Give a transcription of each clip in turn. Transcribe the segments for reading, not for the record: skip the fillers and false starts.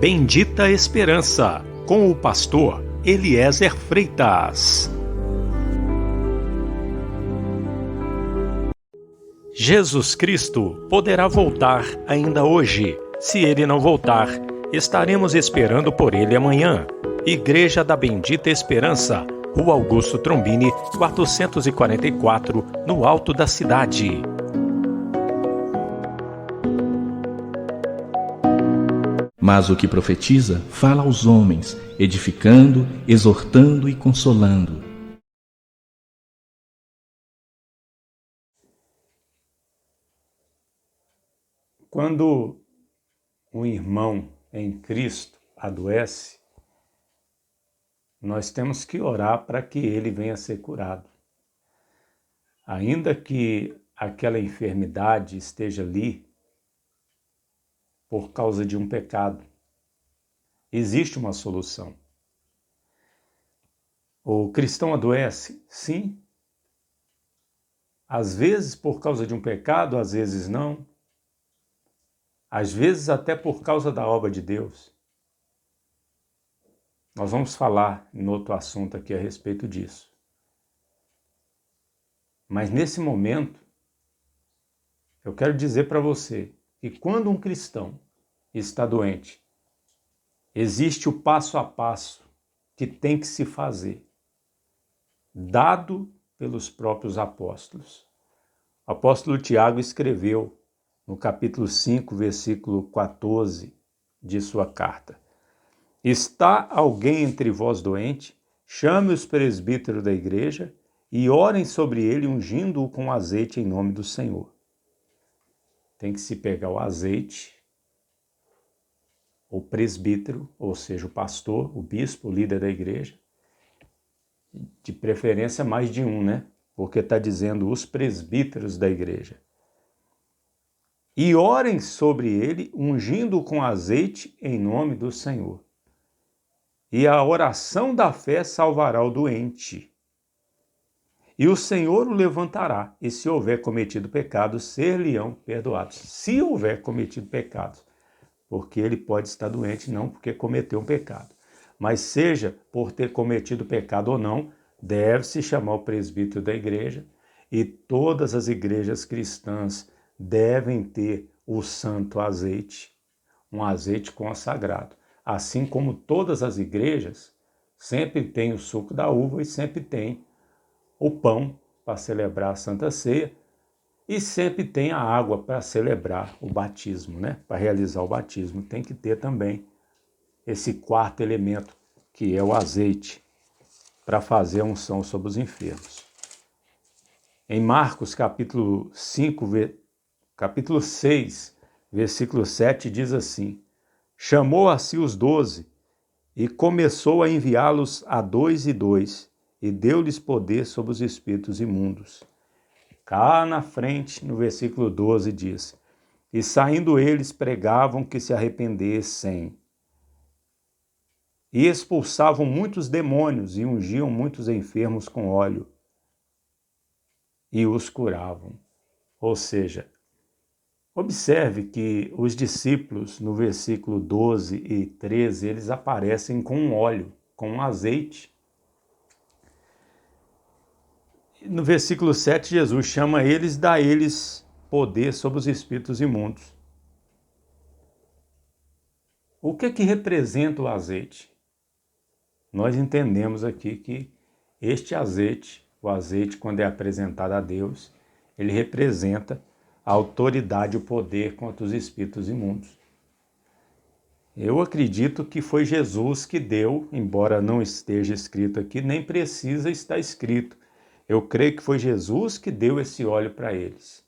Bendita Esperança, com o pastor Eliezer Freitas. Jesus Cristo poderá voltar ainda hoje. Se ele não voltar, estaremos esperando por ele amanhã. Igreja da Bendita Esperança, Rua Augusto Trombini, 444, no alto da cidade. Mas o que profetiza, fala aos homens, edificando, exortando e consolando. Quando um irmão em Cristo adoece, nós temos que orar para que ele venha a ser curado. Ainda que aquela enfermidade esteja ali por causa de um pecado, existe uma solução. O cristão adoece? Sim. Às vezes por causa de um pecado, às vezes não. Às vezes até por causa da obra de Deus. Nós vamos falar em outro assunto aqui a respeito disso. Mas nesse momento, eu quero dizer para você que quando um cristão está doente, existe o passo a passo que tem que se fazer, dado pelos próprios apóstolos. O apóstolo Tiago escreveu no capítulo 5, versículo 14 de sua carta: Está alguém entre vós doente? Chame os presbíteros da igreja e orem sobre ele, ungindo-o com azeite em nome do Senhor. Tem que se pegar o azeite, o presbítero, ou seja, o pastor, o bispo, o líder da igreja, de preferência mais de um, né? Porque está dizendo os presbíteros da igreja. E orem sobre ele, ungindo-o com azeite em nome do Senhor. E a oração da fé salvará o doente. E o Senhor o levantará, e se houver cometido pecados, ser-lhe-ão perdoados. Se houver cometido pecados, porque ele pode estar doente não porque cometeu um pecado. Mas seja por ter cometido pecado ou não, deve-se chamar o presbítero da igreja, e todas as igrejas cristãs devem ter o santo azeite, um azeite consagrado. Assim como todas as igrejas sempre tem o suco da uva e sempre tem o pão para celebrar a Santa Ceia e sempre tem a água para celebrar o batismo, né? Para realizar o batismo tem que ter também esse quarto elemento, que é o azeite, para fazer a unção sobre os enfermos. Em Marcos capítulo 6, versículo 7, diz assim: Chamou a si os 12 e começou a enviá-los a 2 e 2, e deu-lhes poder sobre os espíritos imundos. Cá na frente, no versículo 12, diz: E saindo eles pregavam que se arrependessem. E expulsavam muitos demônios e ungiam muitos enfermos com óleo e os curavam. Ou seja, observe que os discípulos, no versículo 12 e 13, eles aparecem com um óleo, com um azeite. No versículo 7, Jesus chama eles, dá a eles poder sobre os espíritos imundos. O que representa o azeite? Nós entendemos aqui que este azeite, o azeite quando é apresentado a Deus, ele representa a autoridade e o poder contra os espíritos imundos. Eu acredito que foi Jesus que deu, embora não esteja escrito aqui, nem precisa estar escrito. Eu creio que foi Jesus que deu esse óleo para eles,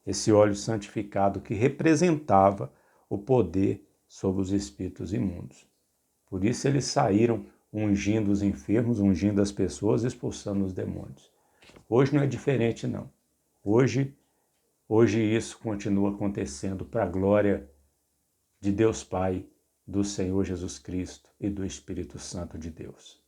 esse óleo santificado que representava o poder sobre os espíritos imundos. Por isso eles saíram ungindo os enfermos, ungindo as pessoas, expulsando os demônios. Hoje não é diferente não. Hoje isso continua acontecendo para a glória de Deus Pai, do Senhor Jesus Cristo e do Espírito Santo de Deus.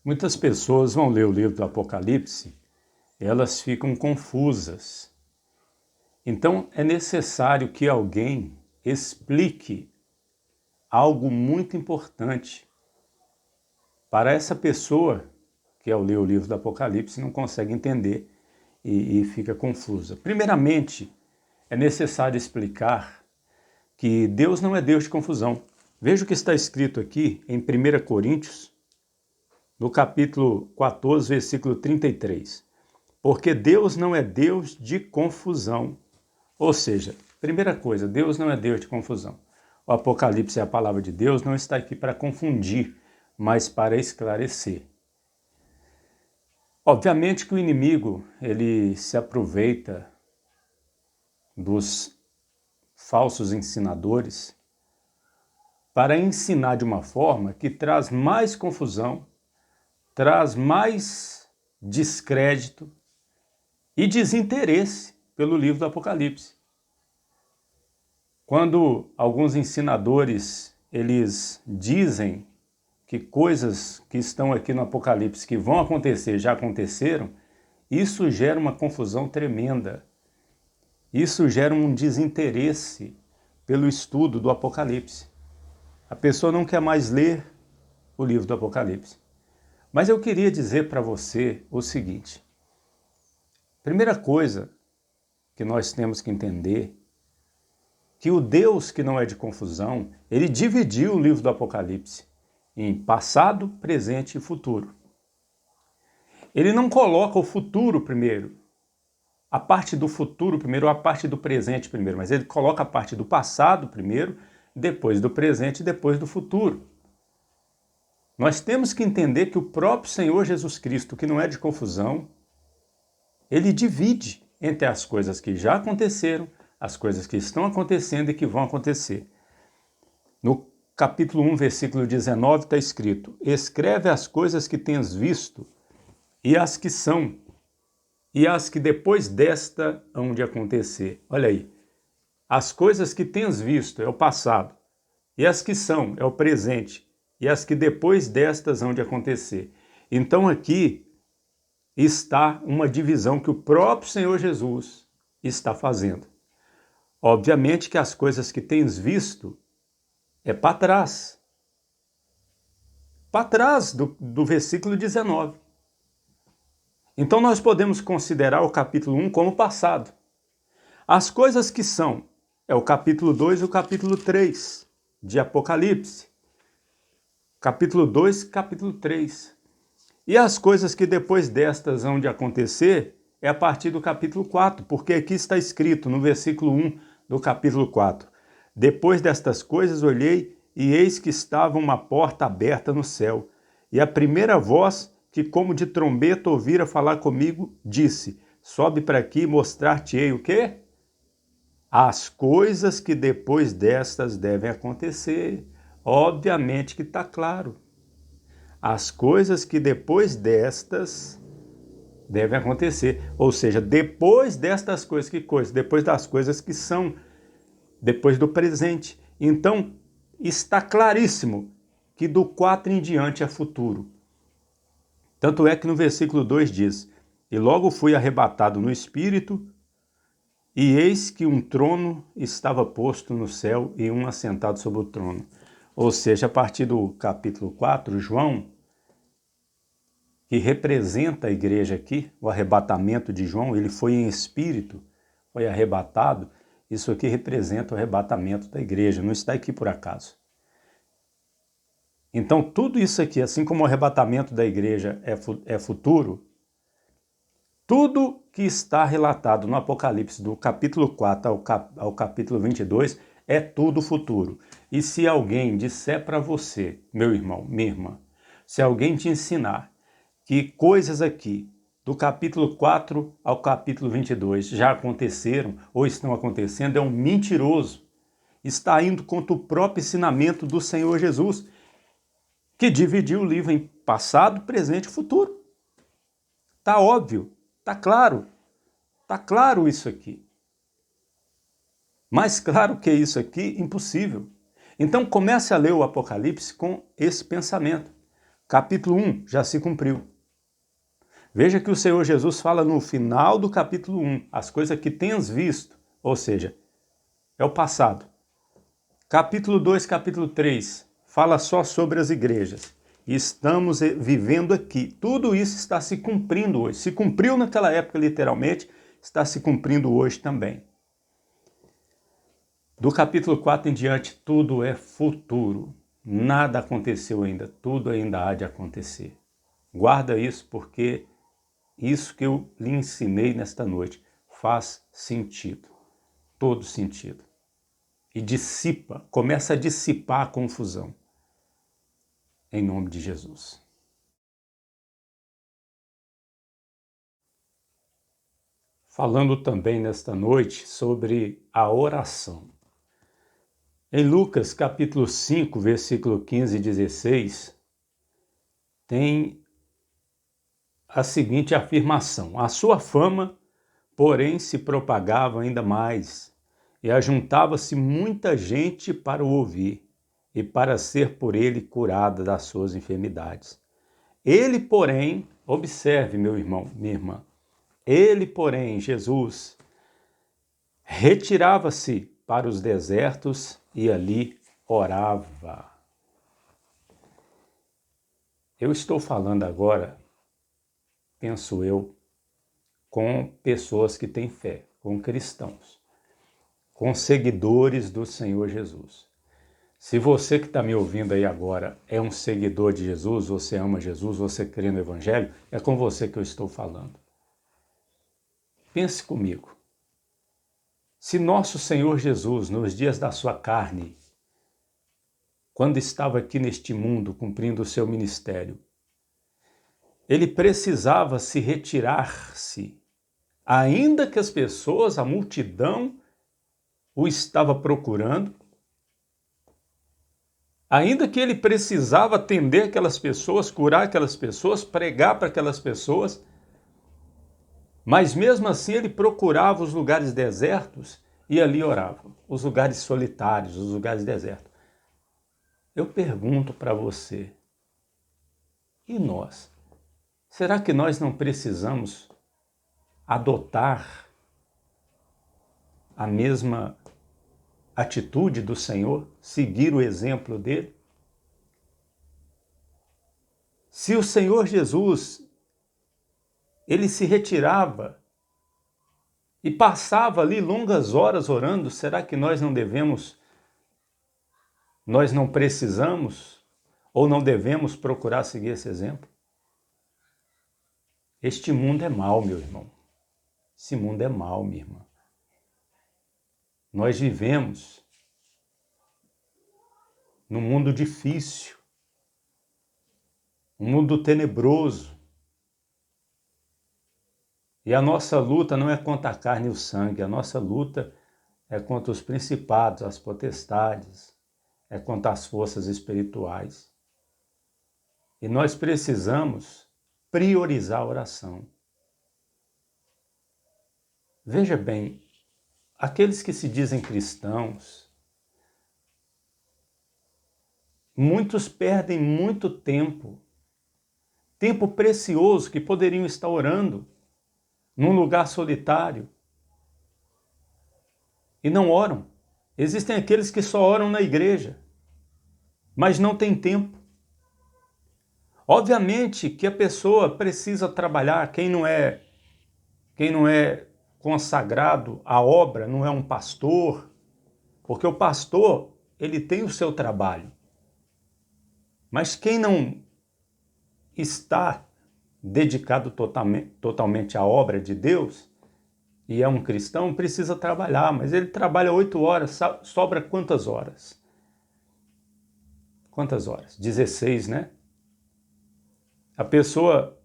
Muitas pessoas vão ler o livro do Apocalipse, elas ficam confusas Então é necessário que alguém explique algo muito importante para essa pessoa que ao ler o livro do Apocalipse não consegue entender e fica confusa. Primeiramente, é necessário explicar que Deus não é Deus de confusão. Veja o que está escrito aqui em 1 Coríntios, no capítulo 14, versículo 33. Porque Deus não é Deus de confusão. Ou seja, primeira coisa, Deus não é Deus de confusão. O Apocalipse é a palavra de Deus, não está aqui para confundir, mas para esclarecer. Obviamente que o inimigo, ele se aproveita dos falsos ensinadores para ensinar de uma forma que traz mais confusão, traz mais descrédito e desinteresse pelo livro do Apocalipse. Quando alguns ensinadores, eles dizem que coisas que estão aqui no Apocalipse que vão acontecer, já aconteceram, isso gera uma confusão tremenda. Isso gera um desinteresse pelo estudo do Apocalipse. A pessoa não quer mais ler o livro do Apocalipse. Mas eu queria dizer para você o seguinte. Primeira coisa que nós temos que entender, que o Deus que não é de confusão, ele dividiu o livro do Apocalipse em passado, presente e futuro. Ele não coloca o futuro primeiro, a parte do futuro primeiro ou a parte do presente primeiro, mas ele coloca a parte do passado primeiro, depois do presente e depois do futuro. Nós temos que entender que o próprio Senhor Jesus Cristo, que não é de confusão, ele divide entre as coisas que já aconteceram, as coisas que estão acontecendo e que vão acontecer. No capítulo 1, versículo 19, está escrito: escreve as coisas que tens visto, e as que são, e as que depois desta hão de acontecer. Olha aí, as coisas que tens visto é o passado, e as que são é o presente, e as que depois destas hão de acontecer. Então aqui está uma divisão que o próprio Senhor Jesus está fazendo. Obviamente que as coisas que tens visto é para trás. Para trás do versículo 19. Então nós podemos considerar o capítulo 1 como passado. As coisas que são é o capítulo 2 e o capítulo 3 de Apocalipse. Capítulo 2 e capítulo 3. E as coisas que depois destas hão de acontecer é a partir do capítulo 4, porque aqui está escrito no versículo 1 do capítulo 4. Depois destas coisas olhei, e eis que estava uma porta aberta no céu. E a primeira voz, que como de trombeta ouvira falar comigo, disse: sobe para aqui e mostrar-te-ei o quê? As coisas que depois destas devem acontecer. Obviamente que está claro. As coisas que depois destas devem acontecer. Ou seja, depois destas coisas, que coisas? Depois das coisas que são, depois do presente. Então, está claríssimo que do 4 em diante é futuro. Tanto é que no versículo 2 diz: e logo fui arrebatado no espírito, e eis que um trono estava posto no céu e um assentado sobre o trono. Ou seja, a partir do capítulo 4, João, que representa a igreja aqui, o arrebatamento de João, ele foi em espírito, foi arrebatado. Isso aqui representa o arrebatamento da igreja, não está aqui por acaso. Então, tudo isso aqui, assim como o arrebatamento da igreja é futuro, tudo que está relatado no Apocalipse, do capítulo 4 ao capítulo 22, é tudo futuro. E se alguém disser para você, meu irmão, minha irmã, se alguém te ensinar que coisas aqui, do capítulo 4 ao capítulo 22, já aconteceram ou estão acontecendo, é um mentiroso. Está indo contra o próprio ensinamento do Senhor Jesus, que dividiu o livro em passado, presente e futuro. Está óbvio, está claro isso aqui. Mais claro que isso aqui, impossível. Então comece a ler o Apocalipse com esse pensamento. Capítulo 1 já se cumpriu. Veja que o Senhor Jesus fala no final do capítulo 1, as coisas que tens visto, ou seja, é o passado. Capítulo 2, capítulo 3, fala só sobre as igrejas. E estamos vivendo aqui. Tudo isso está se cumprindo hoje. Se cumpriu naquela época, literalmente, está se cumprindo hoje também. Do capítulo 4 em diante, tudo é futuro. Nada aconteceu ainda, tudo ainda há de acontecer. Guarda isso, porque isso que eu lhe ensinei nesta noite faz sentido, todo sentido. E dissipa, começa a dissipar a confusão. Em nome de Jesus. Falando também nesta noite sobre a oração. Em Lucas capítulo 5, versículo 15 e 16, tem a seguinte afirmação: a sua fama, porém, se propagava ainda mais, e ajuntava-se muita gente para o ouvir, e para ser por ele curada das suas enfermidades. Ele, porém, observe, meu irmão, minha irmã, ele, porém, Jesus, retirava-se para os desertos e ali orava. Eu estou falando agora, penso eu, com pessoas que têm fé, com cristãos, com seguidores do Senhor Jesus. Se você que está me ouvindo aí agora é um seguidor de Jesus, você ama Jesus, você crê no Evangelho, é com você que eu estou falando. Pense comigo. Se nosso Senhor Jesus, nos dias da sua carne, quando estava aqui neste mundo cumprindo o seu ministério, ele precisava se retirar-se, ainda que as pessoas, a multidão, o estava procurando, ainda que ele precisava atender aquelas pessoas, curar aquelas pessoas, pregar para aquelas pessoas, mas mesmo assim ele procurava os lugares desertos e ali orava, os lugares solitários, os lugares desertos. Eu pergunto para você, e nós? Será que nós não precisamos adotar a mesma atitude do Senhor, seguir o exemplo dele? Se o Senhor Jesus, ele se retirava e passava ali longas horas orando, será que nós não devemos, nós não precisamos ou não devemos procurar seguir esse exemplo? Este mundo é mau, meu irmão. Esse mundo é mau, minha irmã. Nós vivemos num mundo difícil, um mundo tenebroso. E a nossa luta não é contra a carne e o sangue, a nossa luta é contra os principados, as potestades, é contra as forças espirituais. E nós precisamos priorizar a oração. Veja bem, aqueles que se dizem cristãos, muitos perdem muito tempo precioso que poderiam estar orando num lugar solitário e não oram. Existem aqueles que só oram na igreja, mas não têm tempo. Obviamente que a pessoa precisa trabalhar, quem não é consagrado à obra, não é um pastor, porque o pastor, ele tem o seu trabalho. Mas quem não está dedicado totalmente à obra de Deus e é um cristão, precisa trabalhar, mas ele trabalha 8 horas, sobra quantas horas? Quantas horas? 16, né? A pessoa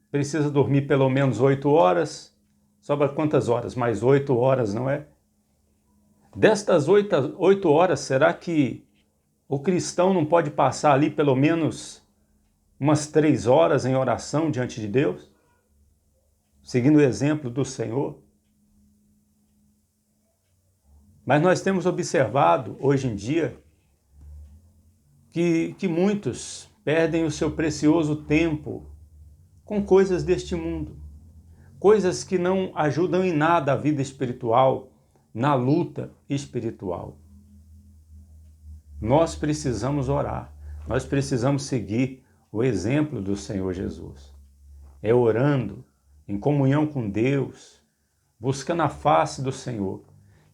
precisa dormir pelo menos 8 horas, sobra quantas horas? Mais 8 horas, não é? Destas 8 horas, será que o cristão não pode passar ali pelo menos umas 3 horas em oração diante de Deus? Seguindo o exemplo do Senhor? Mas nós temos observado hoje em dia que muitos perdem o seu precioso tempo com coisas deste mundo, coisas que não ajudam em nada a vida espiritual, na luta espiritual. Nós precisamos orar, nós precisamos seguir o exemplo do Senhor Jesus. É orando, em comunhão com Deus, buscando a face do Senhor,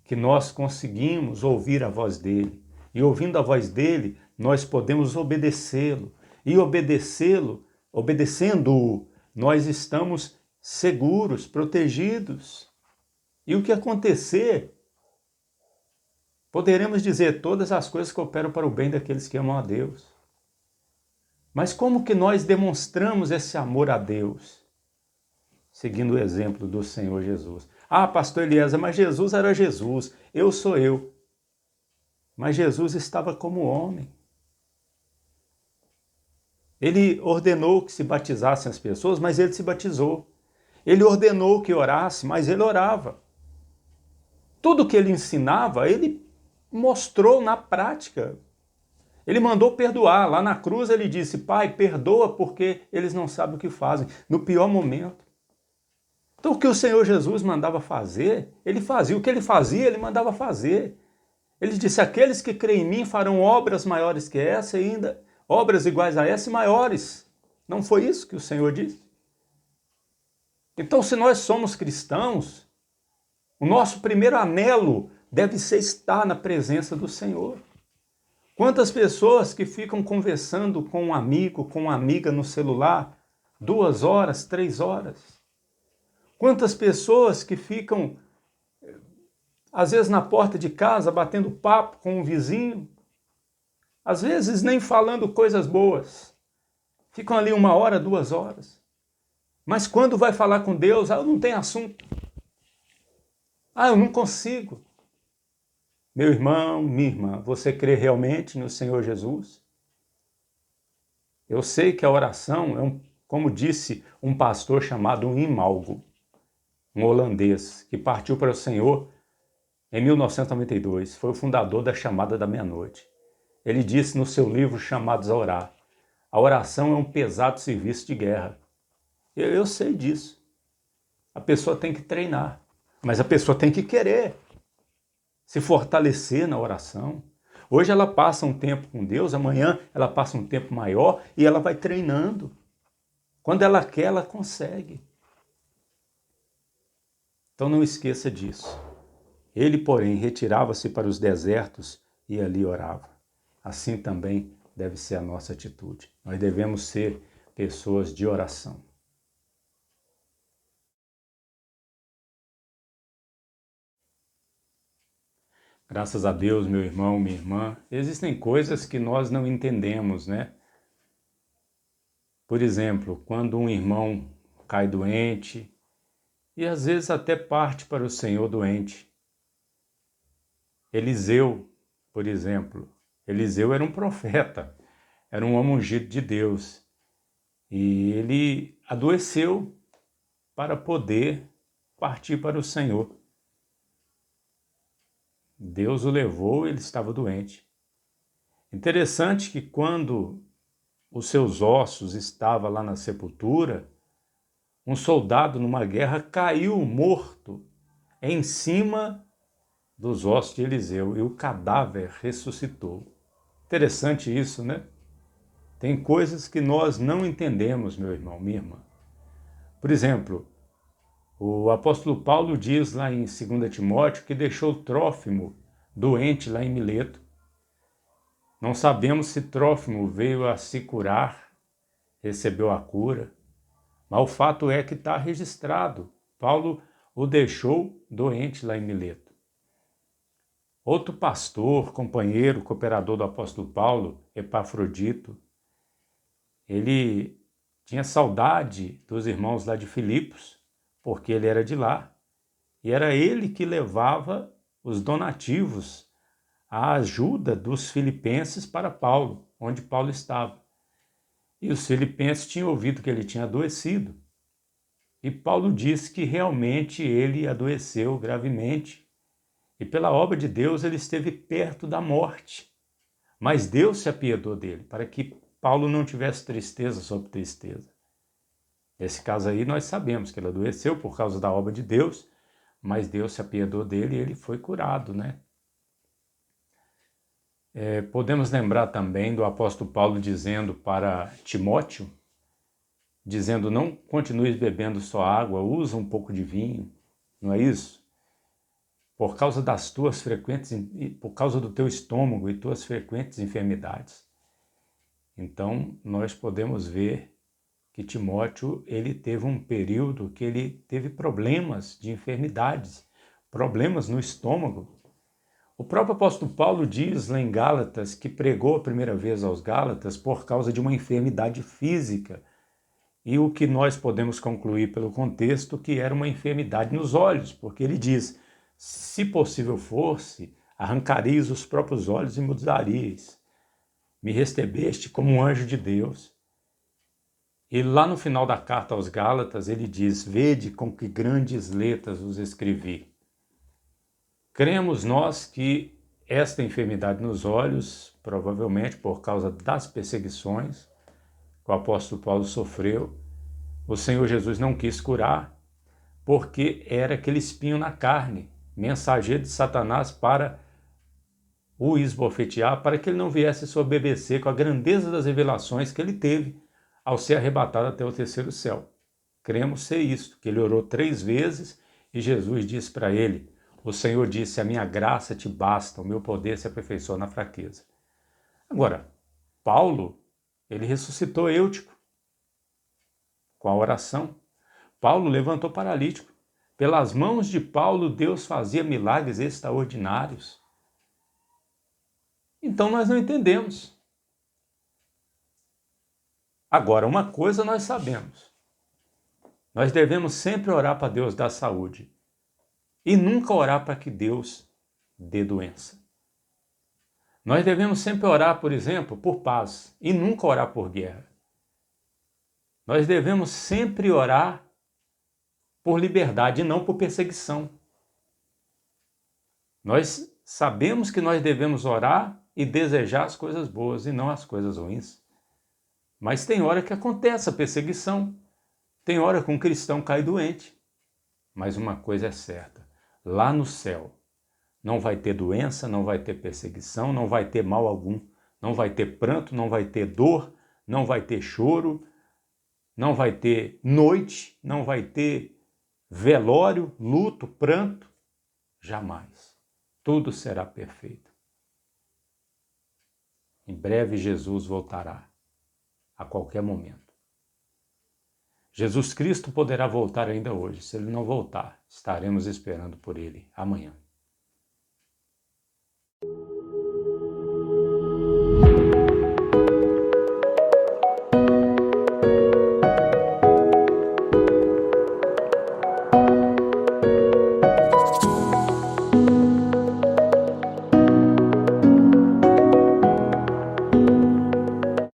que nós conseguimos ouvir a voz dele. E ouvindo a voz dele, nós podemos obedecê-lo. E obedecendo-o, nós estamos seguros, protegidos. E o que acontecer, poderemos dizer todas as coisas que operam para o bem daqueles que amam a Deus. Mas como que nós demonstramos esse amor a Deus? Seguindo o exemplo do Senhor Jesus. Ah, pastor Eliezer, mas Jesus era Jesus, eu sou eu. Mas Jesus estava como homem. Ele ordenou que se batizassem as pessoas, mas ele se batizou. Ele ordenou que orasse, mas ele orava. Tudo que ele ensinava, ele mostrou na prática. Ele mandou perdoar. Lá na cruz ele disse, Pai, perdoa porque eles não sabem o que fazem. No pior momento. Então o que o Senhor Jesus mandava fazer, ele fazia. O que ele fazia, ele mandava fazer. Ele disse, aqueles que creem em mim farão obras maiores que essa e ainda obras iguais a essa e maiores. Não foi isso que o Senhor disse? Então se nós somos cristãos, o nosso primeiro anelo deve ser estar na presença do Senhor. Quantas pessoas que ficam conversando com um amigo, com uma amiga no celular, 2 horas, 3 horas? Quantas pessoas que ficam, às vezes na porta de casa, batendo papo com um vizinho, às vezes nem falando coisas boas, ficam ali 1 hora, 2 horas. Mas quando vai falar com Deus, eu não tenho assunto. Eu não consigo. Meu irmão, minha irmã, você crê realmente no Senhor Jesus? Eu sei que a oração é como disse um pastor chamado Imalgo, um holandês, que partiu para o Senhor em 1992. Foi o fundador da Chamada da Meia-Noite. Ele disse no seu livro Chamados a Orar, a oração é um pesado serviço de guerra. Eu sei disso. A pessoa tem que treinar, mas a pessoa tem que querer se fortalecer na oração. Hoje ela passa um tempo com Deus, amanhã ela passa um tempo maior e ela vai treinando. Quando ela quer, ela consegue. Então não esqueça disso. Ele, porém, retirava-se para os desertos e ali orava. Assim também deve ser a nossa atitude. Nós devemos ser pessoas de oração. Graças a Deus, meu irmão, minha irmã, existem coisas que nós não entendemos, né? Por exemplo, quando um irmão cai doente e às vezes até parte para o Senhor doente. Eliseu, por exemplo, Eliseu era um profeta, era um homem ungido de Deus e ele adoeceu para poder partir para o Senhor. Deus o levou e ele estava doente. Interessante que quando os seus ossos estavam lá na sepultura, um soldado numa guerra caiu morto em cima dos ossos de Eliseu e o cadáver ressuscitou. Interessante isso, né? Tem coisas que nós não entendemos, meu irmão, minha irmã. Por exemplo, o apóstolo Paulo diz lá em 2 Timóteo que deixou Trófimo doente lá em Mileto. Não sabemos se Trófimo veio a se curar, recebeu a cura, mas o fato é que está registrado. Paulo o deixou doente lá em Mileto. Outro pastor, companheiro, cooperador do apóstolo Paulo, Epafrodito, ele tinha saudade dos irmãos lá de Filipos, porque ele era de lá, e era ele que levava os donativos, a ajuda dos filipenses para Paulo, onde Paulo estava. E os filipenses tinham ouvido que ele tinha adoecido. E Paulo disse que realmente ele adoeceu gravemente. E pela obra de Deus ele esteve perto da morte. Mas Deus se apiedou dele, para que Paulo não tivesse tristeza sobre tristeza. Nesse caso aí nós sabemos que ele adoeceu por causa da obra de Deus, mas Deus se apiedou dele e ele foi curado, né? Podemos lembrar também do apóstolo Paulo dizendo para Timóteo, dizendo, não continues bebendo só água, usa um pouco de vinho, não é isso? Por causa das tuas frequentes, por causa do teu estômago e tuas frequentes enfermidades. Então, nós podemos ver que Timóteo, ele teve um período que ele teve problemas de enfermidades, problemas no estômago. O próprio apóstolo Paulo diz lá em Gálatas que pregou a primeira vez aos Gálatas por causa de uma enfermidade física. E o que nós podemos concluir pelo contexto que era uma enfermidade nos olhos, porque ele diz, se possível fosse, arrancareis os próprios olhos e mudareis. Me recebeste como um anjo de Deus. E lá no final da carta aos Gálatas, ele diz, vede com que grandes letras os escrevi. Cremos nós que esta enfermidade nos olhos, provavelmente por causa das perseguições que o apóstolo Paulo sofreu, o Senhor Jesus não quis curar, porque era aquele espinho na carne, mensageiro de Satanás para o esbofetear, para que ele não viesse soberbecer com a grandeza das revelações que ele teve ao ser arrebatado até o terceiro céu. Cremos ser isto, que ele orou 3 vezes e Jesus disse para ele, o Senhor disse, a minha graça te basta, o meu poder se aperfeiçoa na fraqueza. Agora, Paulo, ele ressuscitou Eutico com a oração. Paulo levantou paralítico. Pelas mãos de Paulo, Deus fazia milagres extraordinários. Então nós não entendemos. Agora, uma coisa nós sabemos. Nós devemos sempre orar para Deus dar saúde. E nunca orar para que Deus dê doença. Nós devemos sempre orar, por exemplo, por paz. E nunca orar por guerra. Nós devemos sempre orar por liberdade e não por perseguição. Nós sabemos que nós devemos orar e desejar as coisas boas e não as coisas ruins. Mas tem hora que acontece a perseguição, tem hora que um cristão cai doente. Mas uma coisa é certa, lá no céu não vai ter doença, não vai ter perseguição, não vai ter mal algum, não vai ter pranto, não vai ter dor, não vai ter choro, não vai ter noite, não vai ter velório, luto, pranto, jamais. Tudo será perfeito. Em breve Jesus voltará, a qualquer momento. Jesus Cristo poderá voltar ainda hoje. Se ele não voltar, estaremos esperando por ele amanhã.